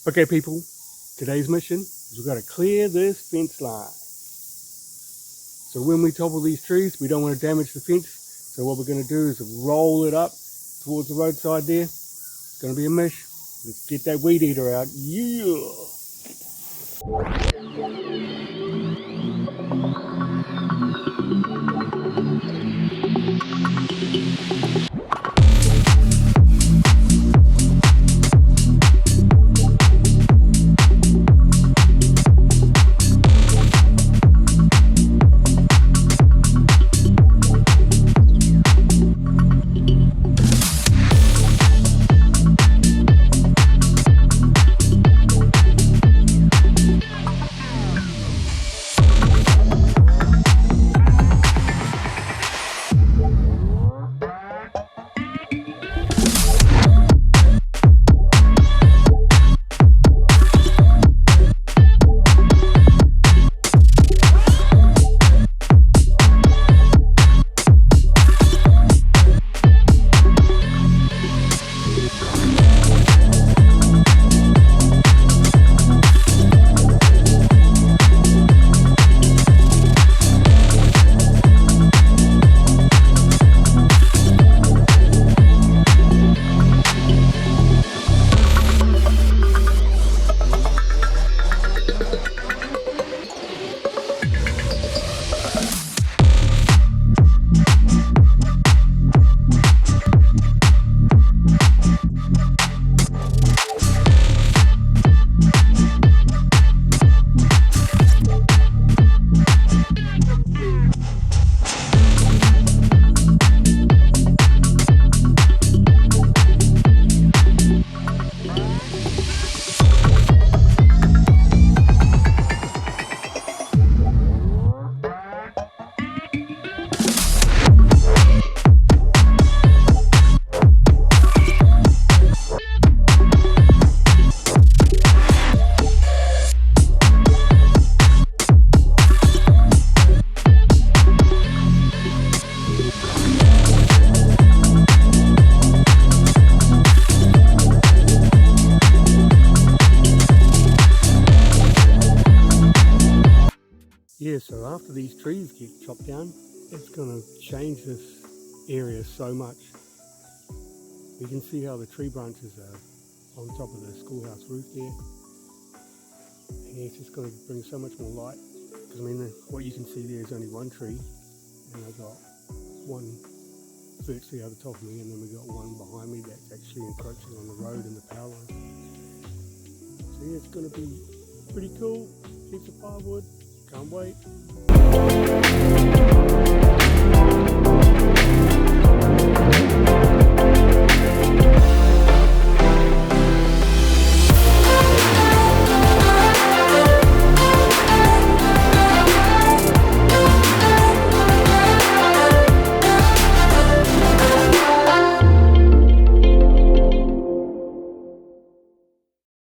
Okay people, today's mission is we've got to clear this fence line. So when we topple these trees, we don't want to damage the fence. So what we're going to do is roll it up towards the roadside there. It's going to be a mish. Let's get that weed eater out. Yeah! Yeah, so after these trees get chopped down, it's going to change this area so much. You can see how the tree branches are on top of the schoolhouse roof there. And it's just going to bring so much more light. Because I mean, what you can see there is only one tree. And I've got one virtually over top of me, and then we've got one behind me that's actually encroaching on the road and the power line. So yeah, it's going to be pretty cool. Piece of firewood. Can't wait.